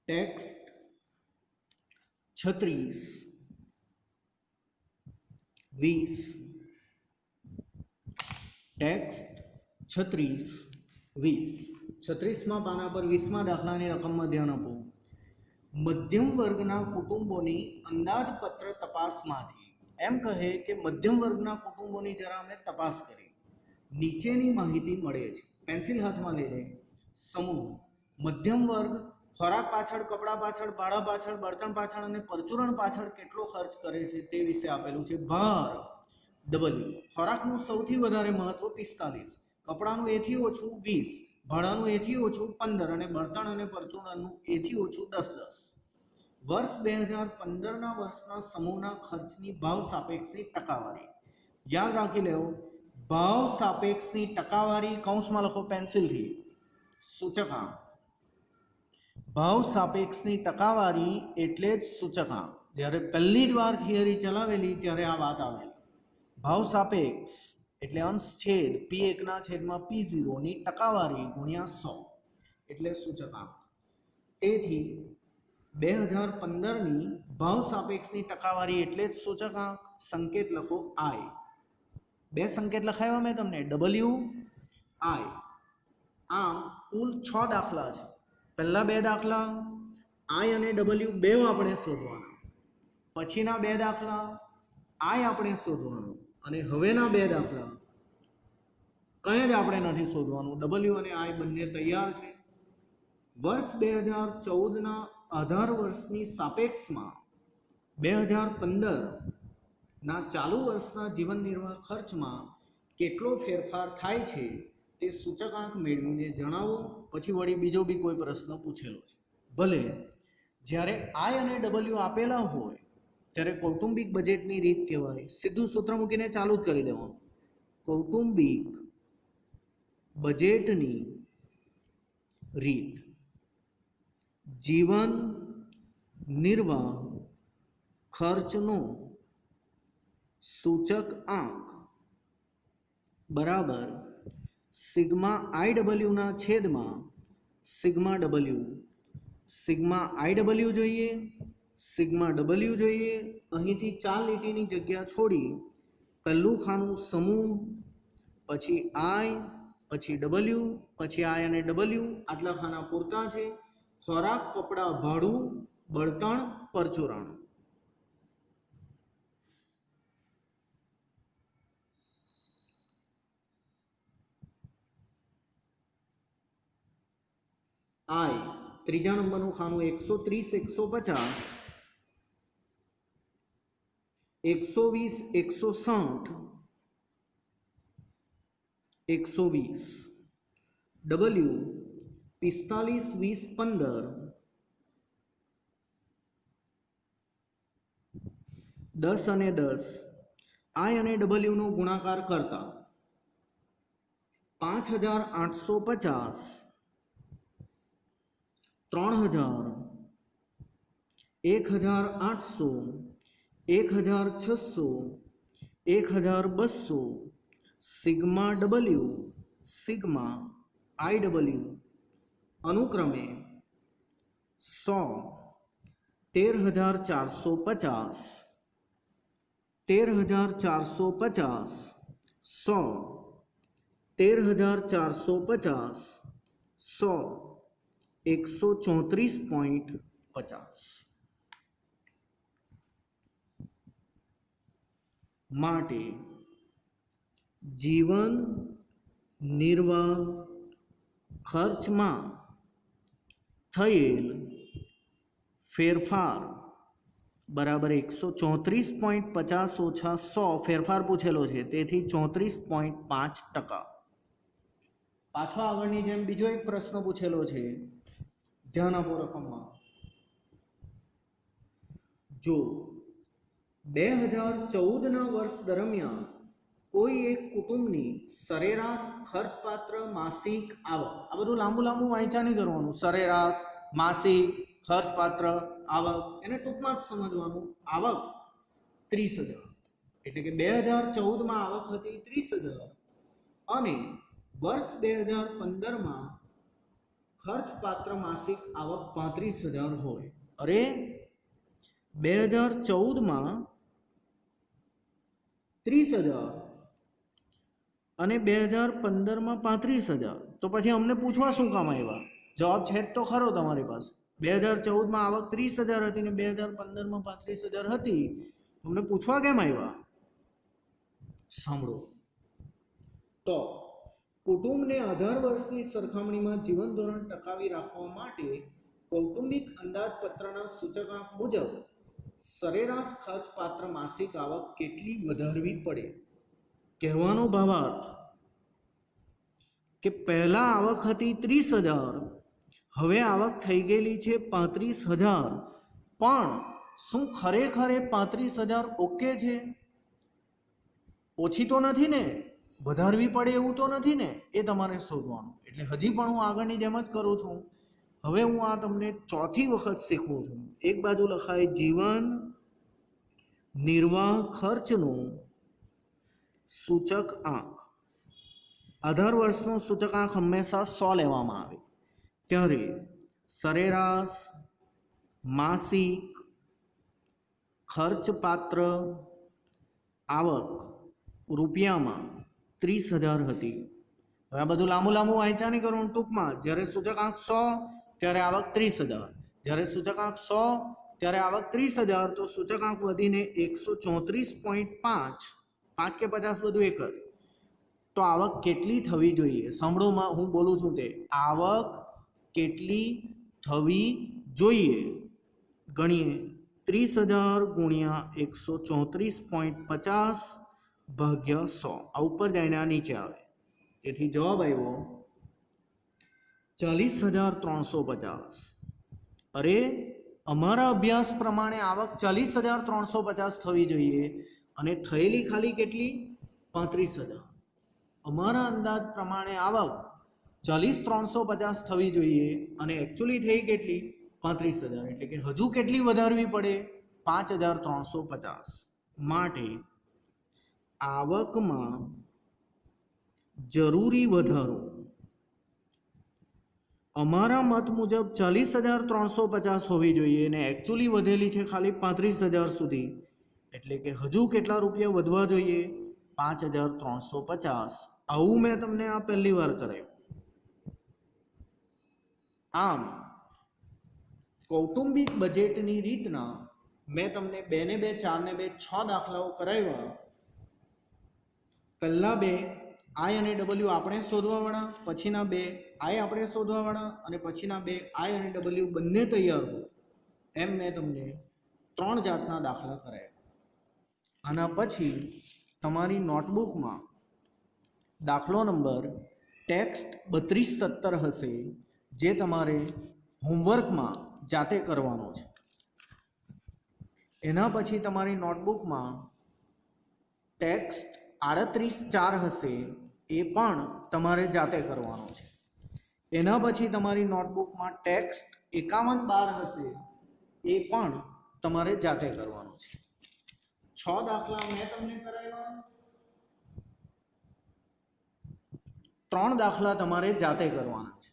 Text 36 20 text 36 20 36માં પાના પર 20મા દાખલાની રકમમાં ધ્યાન આપો. મધ્યમ વર્ગના કુટુંબોની અંદાજપત્ર તપાસમાંથી એમ કહે કે મધ્યમ વર્ગના કુટુંબોની જરા અમે તપાસ કરી. નીચેની માહિતી મળે છે. પેન્સિલ હાથમાં લઈ લે. સમૂહ મધ્યમ વર્ગ ખોરાક પાછળ, કપડા પાછળ, ભાડા પાછળ, બળતણ પાછળ અને પરચુરણ પાછળ કેટલો ખર્ચ કરે છે તે વિશે આપેલું છે. ભાર W. ખોરાકનું સૌથી વધારે મહત્વ 45, કપડાનું એથી ઓછું 20, ભાડાનું એથી ઓછું 15 અને બળતણ અને પરચુરણનું એથી ઓછું 10. વર્ષ 2015ના વર્ષના સમૂહના ખર્ચની ભાવ સાપેક્ષની ટકાવારી. યાદ રાખી લેવો, ભાવ સાપેક્ષની ટકાવારી કૌંસમાં લખો પેન્સિલથી, સૂચકાંક. ભાવ સાપેક્ષની ટકાવારી એટલે જ સૂચકાંક. જ્યારે પહેલી જ વાર થિયરી ચલાવેલી ત્યારે આ વાત આવેલી. ભાવ સાપેક્ષ એટલે અંશ છેદ P1/P0 ની ટકાવારી ગુણ્યા 100 એટલે સૂચકાંક. તેથી 2015ની ભાવ સાપેક્ષની ટકાવારી એટલે જ સૂચકાંક. સંકેત લખો I. બે સંકેત લખાવ્યા મેં તમને, W I. આમ કુલ 6 દાખલા છે. પહેલા 2 દાખલા I અને W બે આપણે શોધવાના, પછીના 2 દાખલા I આપણે શોધવાનું અને હવેના 2 દાખલા કંઈ જ આપણે નથી શોધવાનું. W અને I બંને તૈયાર છે. વર્ષ 2014ના આધાર વર્ષની સાપેક્ષમાં 2015ના ચાલુ વર્ષના જીવન નિર્વાહ ખર્ચમાં કેટલો ફેરફાર થાય છે તે સૂચકાંક મેળવીને જણાવો. પછી વળી બીજો બી કોઈ પ્રશ્ન પૂછેલો છે. ભલે જ્યારે I અને W આપેલા હોય ત્યારે કૌટુંબિક બજેટની રીત કહેવાય. સીધું સૂત્ર મૂકીને ચાલુ જ કરી દેવાનું. કૌટુંબિક બજેટની રીત જીવન નિર્વાહ ખર્ચનો સૂચકાંક બરાબર સિગ્મા IW ના છેદમાં સિગ્મા W. સિગ્મા IW જોઈએ, સિગ્મા W જોઈએ. અહીંથી 4 લીટીની જગ્યા છોડી પહેલું ખાનું સમૂહ, પછી I, પછી W, પછી I અને W. આટલા ખાના પૂરતા છે. ખોરાક, કપડાં, ભાડું, બળતણ, પરચુરણ. I ત્રીજા નંબરનું ખાનું 130, 150, 120, 160, 120. W 45, 20, 15, 10 અને 10. I અને W નો ગુણાકાર કરતા 5850, 3000, 1800, 1600, 1200. સિગ્મા W, સિગ્મા IW અનુક્રમે 100, 13450, 13450, 100, 13450, 100, 134.50. માટે જીવન નિર્વાહ ખર્ચમાં થયેલ ફેરફાર બરાબર 134.50 ઓછા 100 ફેરફાર પૂછેલો છે, તેથી 34.5%. પાછો આગળની જેમ બીજો એક પ્રશ્ન પૂછેલો છે. ધ્યાન આપો રકમમાં. જો 2014ના વર્ષ દરમિયાન કોઈ એક કુટુંબની સરેરાશ ખર્ચપાત્ર માસિક આવક, આ બધું લાંબુ વાંચા નહીં કરવાનું. સરેરાશ, માસિક, ખર્ચપાત્ર આવક એને ટૂંકમાં જ સમજવાનું. આવક 30,000 એટલે કે 2014માં આવક હતી 30,000 અને વર્ષ 2015માં ખર્ચપાત્ર માસિક આવક 35,000 હોય. અરે 2014માં 30,000 અને 2015માં 35,000, તો પછી અમને પૂછવા શું કામ આવ્યા? જવાબ છે જ તો ખરો તમારી પાસે. 2014માં આવક 30,000 હતી ને 2015માં 35,000 હતી. અમને પૂછવા કેમ આવ્યા? સાંભળો તો કુટુંબને 18 વર્ષની સરખામણીમાં જીવન ધોરણ ટકાવી રાખવા માટે કૌટુંબિક અંદાજપત્રના સૂચકાંક મુજબ સરેરાશ ખર્ચપાત્ર માસિક આવક કેટલી વધારવી પડે? કહેવાનો ભાવાર્થ કે પહેલા આવક હતી 30,000, હવે આવક થઈ ગયેલી છે 35,000, પણ શું ખરેખર 35,000 ઓકે છે? ઓછી તો નથી ને? વધારવી પડે એવું તો નથી ને? એ તમારે શોધવાનું. એટલે હજી પણ હું આગળની જેમ જ કરું છું. હવે હું આ તમને ચોથી વખત શીખવું છું. એક બાજુ લખાય જીવન નિર્વાહ ખર્ચનો સૂચક આંક. 18 વર્ષનો સૂચક આંક હંમેશા 100 લેવામાં આવે. ત્યારે સરેરાશ માસિક ખર્ચપાત્ર આવક રૂપિયામાં 30,000 હતી. હવે આ બધું લાંબુ વાંચ્યા નહીં કરવાનું. ટૂંકમાં જ્યારે સૂચકાંક 100 ત્યારે આવક 30,000, જ્યારે સૂચકાંક 100 ત્યારે આવક 30,000, તો સૂચકાંક વધીને 134.5, 5 કે 50 બધું એક જ. તો આવક કેટલી થવી જોઈએ? સાંભળોમાં હું બોલું છું તે. આવક કેટલી થવી જોઈએ? ગણીએ 30,000 ગુણ્યા 134.50 ભાગ્યા 100. આ ઉપર જઈને આ નીચે આવે. તેથી જવાબ આવ્યો 40,350. અરે અમારા અભ્યાસ પ્રમાણે આવક 40,350 થવી જોઈએ અને થયેલી ખાલી કેટલી? 35,000. અમારા અંદાજ પ્રમાણે આવક 40,350 થવી જોઈએ અને એકચ્યુઅલી થઈ કેટલી? 35,000. એટલે કે હજુ કેટલી વધારવી પડે? 5,350. માટે આવકમાં જરૂરી વધારો અમારા મત મુજબ 40,350 હોવી જોઈએ અને એકચ્યુઅલી વધેલી છે ખાલી 35,000 સુધી. એટલે કે હજુ કેટલા રૂપિયા વધવા જોઈએ? 5,350. આવું મેં તમને આ પહેલી વાર કરાવ્યું. આમ કૌટુંબિક બજેટની રીતના મેં તમને 2 ને 2, 4 ને 2, 6 દાખલાઓ કરાવ્યા. પહેલા 2 I અને W આપણે શોધવાવાળા, પછીના 2 I આપણે શોધવાવાળા અને પછીના 2 I અને W બંને તૈયાર હોય એમ મેં તમને 3 જાતના દાખલા કરાવ્યા. આના પછી તમારી નોટબુકમાં દાખલો નંબર ટેક્સ્ટ 32-17 હશે, જે તમારે હોમવર્કમાં જાતે કરવાનો છે. એના પછી તમારી નોટબુકમાં ટેક્સ્ટ 38-4 હશે, એ પણ તમારે જાતે કરવાનો છે. એના પછી તમારી નોટબુકમાં ટેક્સ્ટ 51-12 હશે, એ પણ તમારે જાતે કરવાનો છે. 6 દાખલા મેં તમને કરાવ્યા, 3 દાખલા તમારે જાતે કરવાના છે.